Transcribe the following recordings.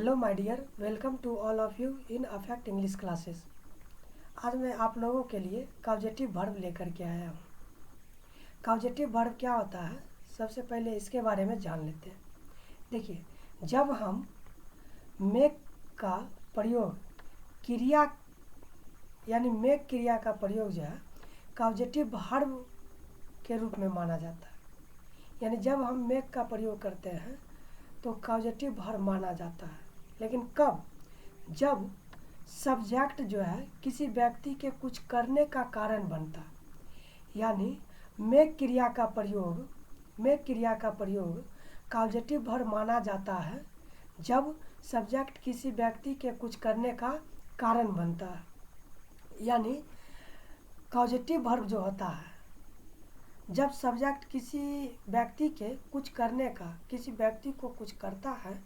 Hello my dear, welcome to all of you in affect English classes. आज मैं आप लोगों के लिए कॉजेटिव वर्ब लेकर के आया हूँ। कॉजेटिव वर्ब क्या होता है, सबसे पहले इसके बारे में जान लेते हैं। देखिए, जब हम मेक का प्रयोग क्रिया यानी मेक क्रिया का प्रयोग जो है कॉजेटिव वर्ब के रूप में माना जाता है। यानी जब हम मेक का प्रयोग करते हैं तो कॉजेटिव वर्ब माना जाता है। लेकिन कब? जब सब्जेक्ट जो है किसी व्यक्ति के कुछ करने का कारण बनता है। यानी मेक क्रिया का प्रयोग कॉजेटिव वर्ब माना जाता है जब सब्जेक्ट किसी व्यक्ति के कुछ करने का कारण बनता है। यानी कॉजेटिव वर्ब जो होता है, जब सब्जेक्ट किसी व्यक्ति के कुछ करने का, किसी व्यक्ति को कुछ करता है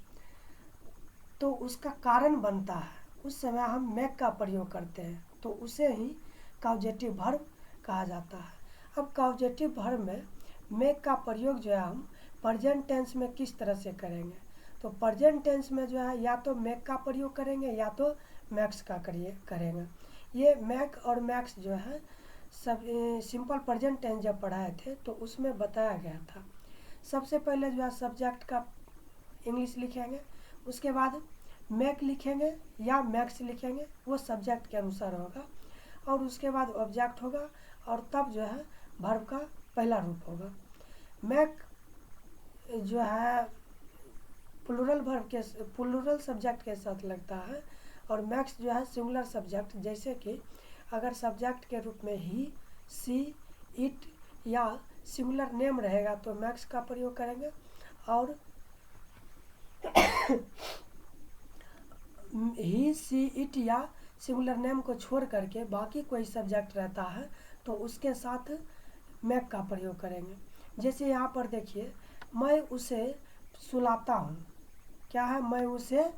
तो उसका कारण बनता है, उस समय हम मेक का प्रयोग करते हैं, तो उसे ही कॉजेटिव वर्ब कहा जाता है। अब कॉजेटिव वर्ब में मेक का प्रयोग जो है हम प्रेजेंट टेंस में किस तरह से करेंगे, तो प्रेजेंट टेंस में जो है या तो मेक का प्रयोग करेंगे या तो मैक्स का करेंगे। ये मेक और मैक्स जो है सब सिंपल प्रेजेंट टेंस जब पढ़ाए थे तो उसमें बताया गया था। सबसे पहले जो है सब्जेक्ट का इंग्लिश लिखेंगे, उसके बाद मेक लिखेंगे या मैक्स लिखेंगे, वो सब्जेक्ट के अनुसार होगा, और उसके बाद ऑब्जेक्ट होगा और तब जो है वर्ब का पहला रूप होगा। मेक जो है प्लूरल सब्जेक्ट के साथ लगता है, और मैक्स जो है सिंगुलर सब्जेक्ट, जैसे कि अगर सब्जेक्ट के रूप में ही, सी, इट या सिंगुलर नेम रहेगा तो मैक्स का प्रयोग करेंगे, और ही, सी, इट या सिंगुलर नेम को छोड़ करके बाकी कोई सब्जेक्ट रहता है तो उसके साथ मैक का प्रयोग करेंगे। जैसे यहाँ पर देखिए, मैं उसे सुलाता हूँ। क्या है? मैं उसे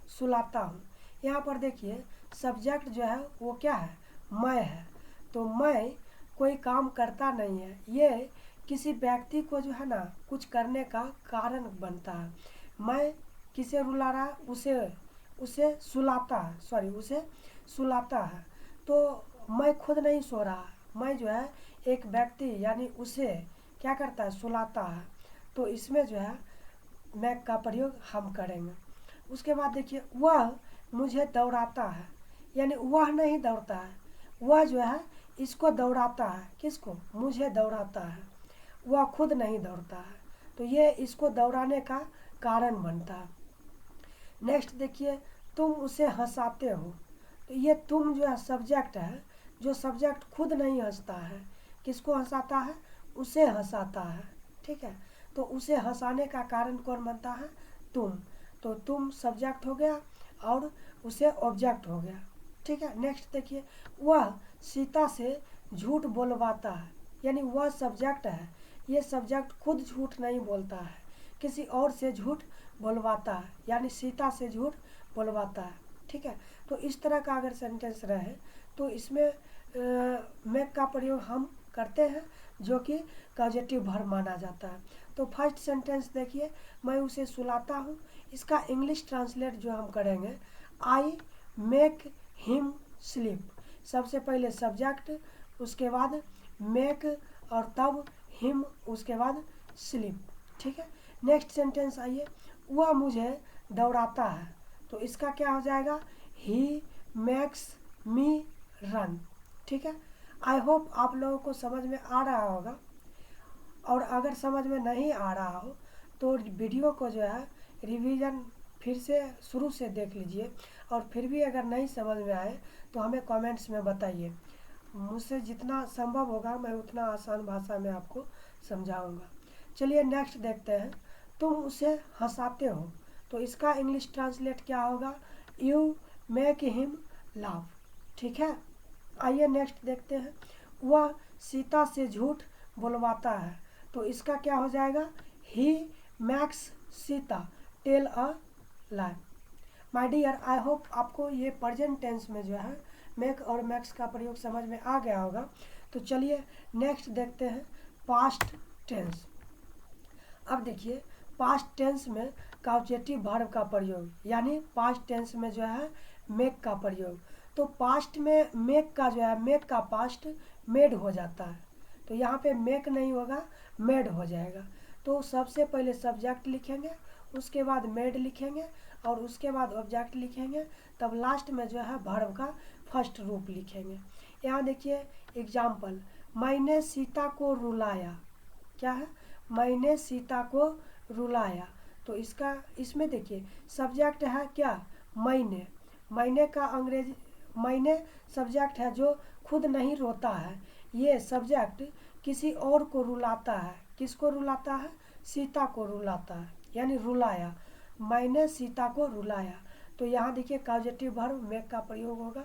सुलाता हूँ। यहाँ पर देखिए सब्जेक्ट जो है वो क्या है? मैं है। तो मैं कोई काम करता नहीं है, ये किसी व्यक्ति को जो है ना कुछ करने का कारण बनता है। मैं किसे रुला रहा है? उसे सुलाता है, उसे सुलाता है। तो मैं खुद नहीं सो रहा, मैं जो है एक व्यक्ति यानी उसे क्या करता है? सुलाता है। तो इसमें जो है मैक का प्रयोग हम करेंगे। उसके बाद देखिए, वह मुझे दौड़ाता है, यानी वह नहीं दौड़ता है, वह जो है इसको दौड़ाता है। किसको? मुझे दौड़ाता है। वह खुद नहीं दौड़ता है, तो ये इसको दौड़ाने का कारण बनता है। नेक्स्ट देखिए, तुम उसे हंसाते हो। तो ये तुम जो है सब्जेक्ट है, जो सब्जेक्ट खुद नहीं हंसता है, किसको हंसाता है? उसे हंसाता है। ठीक है, तो उसे हंसाने का कारण कौन बनता है? तुम। तो तुम सब्जेक्ट हो गया और उसे ऑब्जेक्ट हो गया। ठीक है, नेक्स्ट देखिए, वह सीता से झूठ बोलवाता है, यानी वह सब्जेक्ट है, ये सब्जेक्ट खुद झूठ नहीं बोलता है, किसी और से झूठ बोलवाता है, यानी सीता से झूठ बोलवाता है। ठीक है, तो इस तरह का अगर सेंटेंस रहे तो इसमें मेक का प्रयोग हम करते हैं, जो कि कॉजेटिव वर्ब माना जाता है। तो फर्स्ट सेंटेंस देखिए, मैं उसे सुलाता हूँ। इसका इंग्लिश ट्रांसलेट जो हम करेंगे, आई मेक हिम स्लीप। सबसे पहले सब्जेक्ट, उसके बाद मेक और तब हिम, उसके बाद स्लीप। ठीक है, नेक्स्ट सेंटेंस आइए, वह मुझे दौड़ाता है। तो इसका क्या हो जाएगा? He makes me run. ठीक है, आई होप आप लोगों को समझ में आ रहा होगा, और अगर समझ में नहीं आ रहा हो तो वीडियो को जो है रिवीजन फिर से शुरू से देख लीजिए, और फिर भी अगर नहीं समझ में आए तो हमें कमेंट्स में बताइए। मुझसे जितना संभव होगा मैं उतना आसान भाषा में आपको समझाऊंगा। चलिए नेक्स्ट देखते हैं, तुम उसे हंसाते हो। तो इसका इंग्लिश ट्रांसलेट क्या होगा? You make him laugh. ठीक है, आइए नेक्स्ट देखते हैं, वह सीता से झूठ बोलवाता है। तो इसका क्या हो जाएगा? He makes Sita tell a lie. My dear, I hope आपको ये प्रेजेंट टेंस में जो है मेक और मैक्स का प्रयोग समझ में आ गया होगा। तो चलिए नेक्स्ट देखते हैं, पास्ट टेंस। अब देखिए, पास्ट टेंस में कॉजेटिव वर्ब का प्रयोग, यानी पास्ट टेंस में जो है मेक का प्रयोग। तो पास्ट में मेक का जो है, मेक का पास्ट मेड हो जाता है, तो यहाँ पे मेक नहीं होगा, मेड हो जाएगा। तो सबसे पहले सब्जेक्ट लिखेंगे, उसके बाद मेड लिखेंगे, और उसके बाद ऑब्जेक्ट लिखेंगे, तब लास्ट में जो है वर्ब का फर्स्ट रूप लिखेंगे। यहाँ देखिए एग्जाम्पल, मैंने सीता को रुलाया। क्या है? मैंने सीता को रुलाया। तो इसमें देखिए सब्जेक्ट है क्या? मैंने। मैंने का अंग्रेजी, मैंने सब्जेक्ट है जो खुद नहीं रोता है। ये सब्जेक्ट किसी और को रुलाता है। किसको रुलाता है? सीता को रुलाता है, यानी रुलाया। मैंने सीता को रुलाया। तो यहाँ देखिए कॉजेटिव वर्ब मेक का प्रयोग होगा।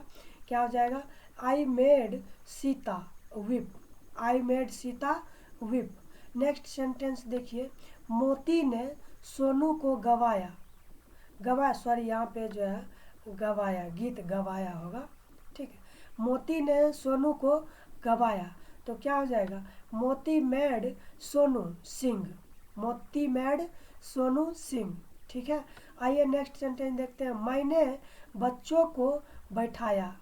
क्या हो जाएगा? I made Sita whip. I made Sita whip. Next sentence देखिए, मोती ने सोनू को गवाया। गवाया, सॉरी यहाँ पे जो है गवाया, गीत गवाया होगा, ठीक है। मोती ने सोनू को गवाया, तो क्या हो जाएगा? मोती मेड सोनू सिंग। मोती मेड सोनू सिंग, ठीक है। आइए नेक्स्ट सेंटेंस देखते हैं, मैंने बच्चों को बैठाया।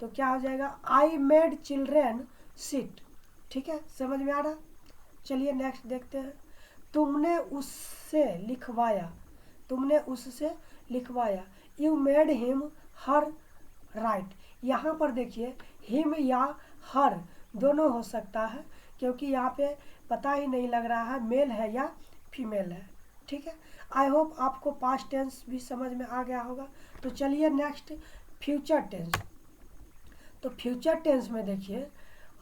तो क्या हो जाएगा? आई मेड चिल्ड्रेन सिट, ठीक है। समझ में आ रहा? चलिए नेक्स्ट देखते हैं, तुमने उससे लिखवाया। तुमने उससे लिखवाया, you made him her right. यहाँ पर देखिए हिम या हर दोनों हो सकता है, क्योंकि यहाँ पे पता ही नहीं लग रहा है मेल है या फीमेल है, ठीक है। आई होप आपको पास्ट टेंस भी समझ में आ गया होगा। तो चलिए नेक्स्ट फ्यूचर टेंस। तो फ्यूचर टेंस में देखिए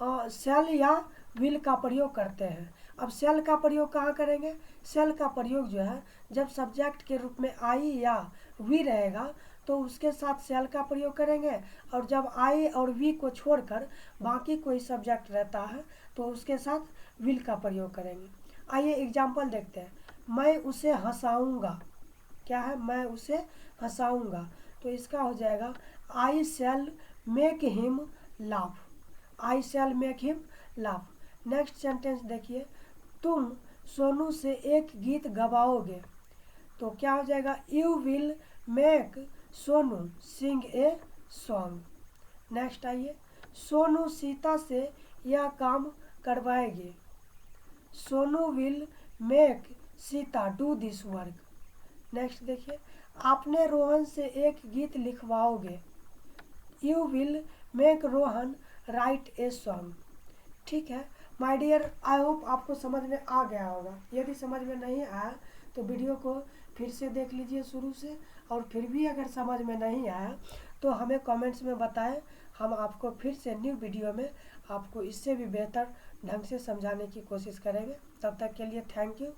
शैल या विल का प्रयोग करते हैं। अब शैल का प्रयोग कहाँ करेंगे? शैल का प्रयोग जो है जब सब्जेक्ट के रूप में आई या वी रहेगा तो उसके साथ शैल का प्रयोग करेंगे, और जब आई और वी को छोड़कर बाकी कोई सब्जेक्ट रहता है तो उसके साथ विल का प्रयोग करेंगे। आइए एग्जाम्पल देखते हैं, मैं उसे हंसाऊंगा। क्या है? मैं उसे हंसाऊंगा। तो इसका हो जाएगा I shall make him laugh. I shall make him laugh. Next sentence देखिए, तुम सोनू से एक गीत गवाओगे। तो क्या हो जाएगा? You will make Sonu sing a song. Next आइए, सोनू सीता से यह काम करवाएगी। Sonu will make Sita do this work. Next देखिए, आपने रोहन से एक गीत लिखवाओगे। You will make Rohan write a song, ठीक है। माय डियर, आई होप आपको समझ में आ गया होगा। यदि समझ में नहीं आया तो वीडियो को फिर से देख लीजिए शुरू से, और फिर भी अगर समझ में नहीं आया तो हमें कमेंट्स में बताएं। हम आपको फिर से न्यू वीडियो में आपको इससे भी बेहतर ढंग से समझाने की कोशिश करेंगे। तब तक के लिए थैंक यू।